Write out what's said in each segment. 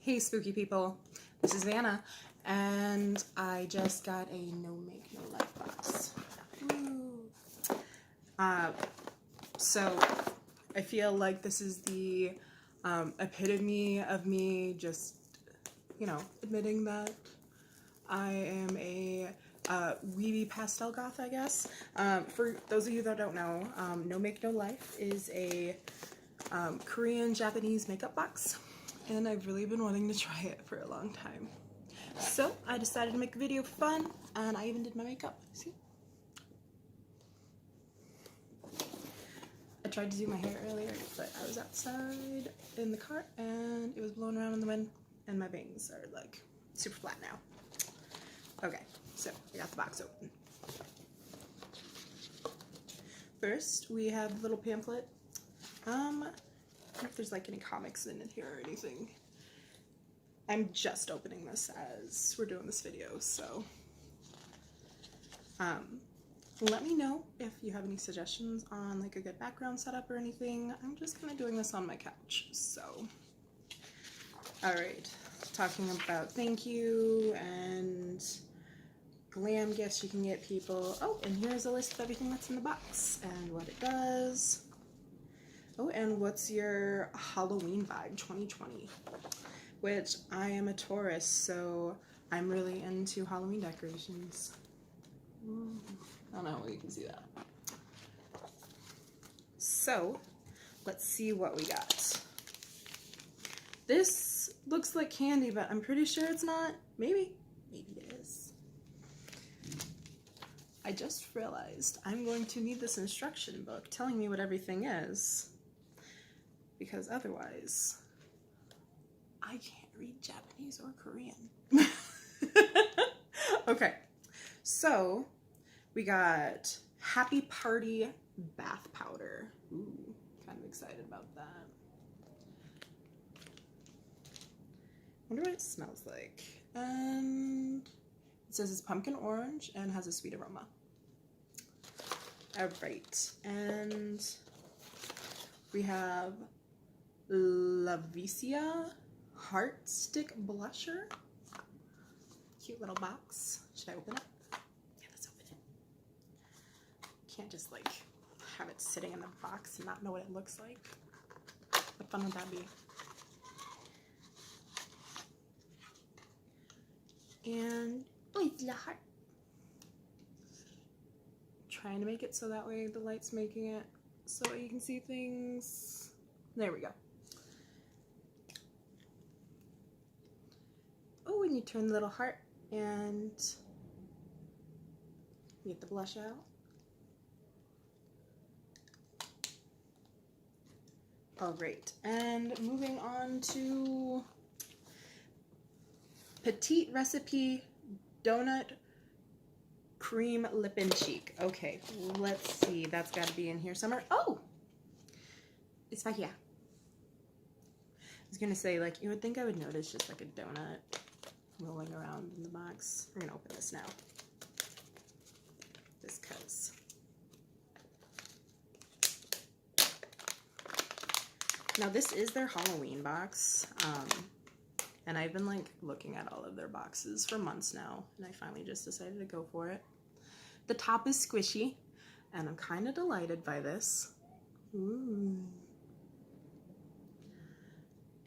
Hey spooky people, this is Vanna, and I just got a No Make No Life box. Woo. So I feel like this is the epitome of me just, admitting that I am a weeby pastel goth, I guess. For those of you that don't know, No Make No Life is a Korean Japanese makeup box, and I've really been wanting to try it for a long time. So I decided to make a video for fun, and I even did my makeup. See? I tried to do my hair earlier, but I was outside in the car and it was blowing around in the wind, and my bangs are like super flat now. Okay, so I got the box open. First, we have the little pamphlet. I don't know if there's like any comics in it here or anything. I'm just opening this as we're doing this video, so let me know if you have any suggestions on like a good background setup or anything. I'm just kind of doing this on my couch, so. Alright, talking about thank you and glam gifts you can get people. Oh, and here's a list of everything that's in the box and what it does. Oh, and what's your Halloween vibe 2020? Which I am a Taurus, so I'm really into Halloween decorations. Ooh, I don't know how you can see that. So, let's see what we got. This looks like candy, but I'm pretty sure it's not. Maybe it is. I just realized I'm going to need this instruction book telling me what everything is, because otherwise I can't read Japanese or Korean. Okay, so we got Happy Party bath powder. Ooh, kind of excited about that. Wonder what it smells like. And it says it's pumpkin orange and has a sweet aroma. All right, and we have Lovisia Heart Stick Blusher. Cute little box. Should I open it? Yeah, let's open it. Can't just like have it sitting in the box and not know what it looks like. What fun would that be? And oh, it's a heart. Trying to make it so that way the light's making it so you can see things. There we go. Oh, and you turn the little heart and you get the blush out. All right, and moving on to Petit recipe donut cream lip and cheek. Okay, let's see. That's got to be in here somewhere. Oh, it's right here. I was gonna say, like, you would think I would notice just like a donut rolling around in the box. We're gonna open this now. Just cause. Now this is their Halloween box. And I've been like looking at all of their boxes for months now, and I finally just decided to go for it. The top is squishy, and I'm kind of delighted by this. Ooh.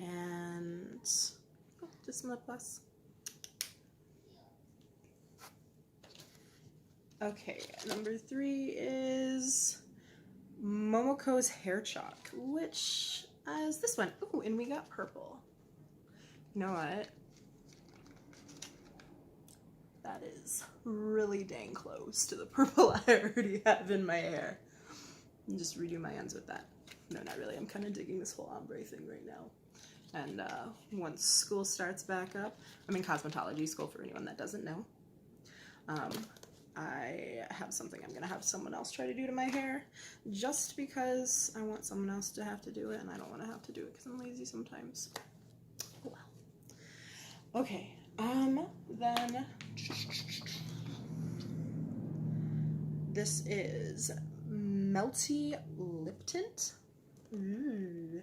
And oh, just some lip gloss. Okay, number 3 is Momocos hair chalk, which is this one. Ooh, and we got purple. You know what? That is really dang close to the purple I already have in my hair. And just redo my ends with that. No, not really. I'm kind of digging this whole ombre thing right now. And once school starts back up, I'm in cosmetology school for anyone that doesn't know. I have something I'm going to have someone else try to do to my hair, just because I want someone else to have to do it, and I don't want to have to do it because I'm lazy sometimes. Oh well. Okay, then this is Melty lip tint. Ooh.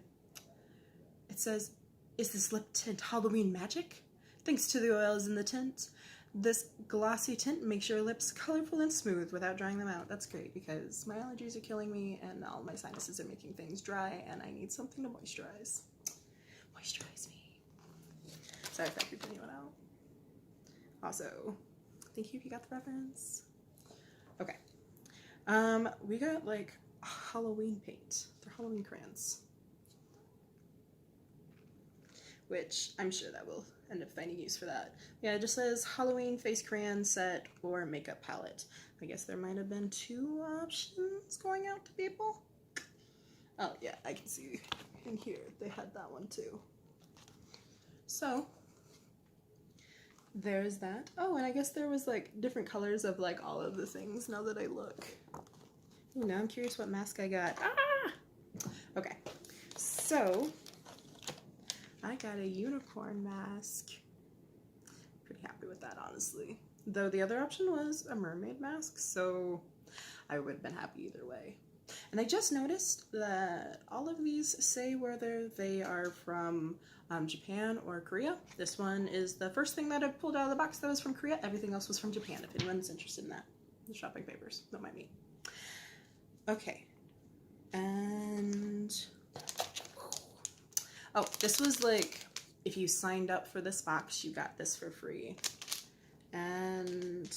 It says is this lip tint Halloween magic? Thanks to the oils in the tint, this glossy tint makes your lips colorful and smooth without drying them out. That's great because my allergies are killing me and all my sinuses are making things dry and I need something to moisturize. Moisturize me. Sorry if that creeped anyone out. Also, thank you if you got the reference. Okay. We got like Halloween paint. They're Halloween crayons. Which I'm sure that we'll end up finding use for that. Yeah, it just says Halloween face crayon set or makeup palette. I guess there might have been 2 options going out to people. Oh yeah, I can see in here they had that one too. So there's that. Oh, and I guess there was like different colors of like all of the things now that I look. Ooh, now I'm curious what mask I got. Ah! Okay, so I got a unicorn mask. Pretty happy with that, honestly. Though the other option was a mermaid mask, so I would have been happy either way. And I just noticed that all of these say whether they are from Japan or Korea. This one is the first thing that I pulled out of the box that was from Korea. Everything else was from Japan, if anyone's interested in that. The shopping papers, don't mind me. Okay. And oh, this was like, if you signed up for this box, you got this for free. And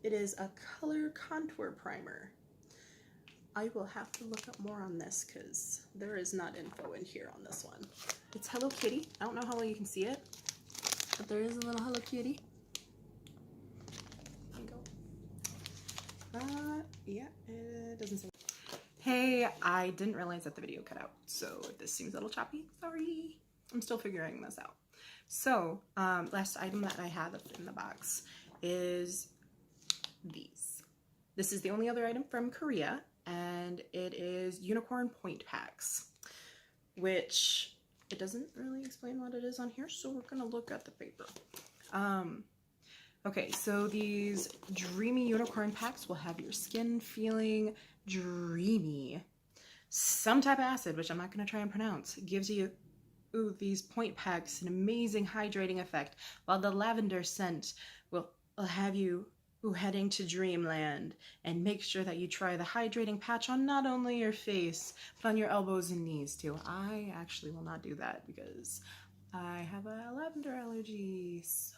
it is a color contour primer. I will have to look up more on this because there is not info in here on this one. It's Hello Kitty. I don't know how well you can see it, but there is a little Hello Kitty. There you go. Yeah, it doesn't say. Hey, I didn't realize that the video cut out, so if this seems a little choppy, sorry. I'm still figuring this out. So, last item that I have in the box is these. This is the only other item from Korea, and it is unicorn point packs, which it doesn't really explain what it is on here, so we're gonna look at the paper. Okay, so these dreamy unicorn packs will have your skin feeling dreamy. Some type of acid, which I'm not going to try and pronounce, gives you these point packs an amazing hydrating effect, while the lavender scent will have you heading to dreamland. And make sure that you try the hydrating patch on not only your face, but on your elbows and knees too. I actually will not do that because I have a lavender allergy, so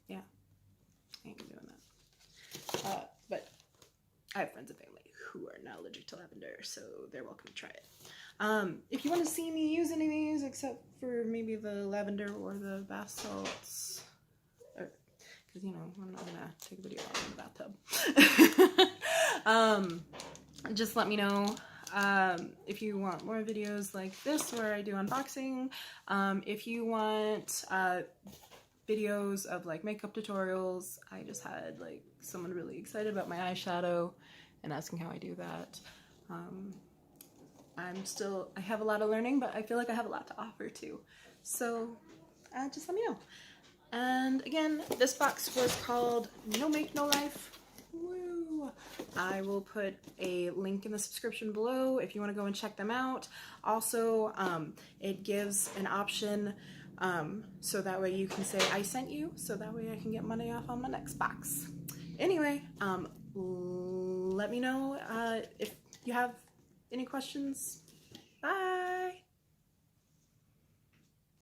yeah, I ain't doing that. But I have friends and family who are not allergic to lavender, so they're welcome to try it. If you want to see me use any of these, except for maybe the lavender or the bath salts, because, you know, I'm not going to take a video out in the bathtub. Just let me know. If you want more videos like this where I do unboxing, if you want videos of like makeup tutorials, I just had like someone really excited about my eyeshadow and asking how I do that. I have a lot of learning, but I feel like I have a lot to offer too. So just let me know. And again, this box was called No Make No Life. Woo! I will put a link in the description below if you want to go and check them out. Also, it gives an option so that way you can say I sent you, so that way I can get money off on my next box. Anyway, let me know if you have any questions. Bye!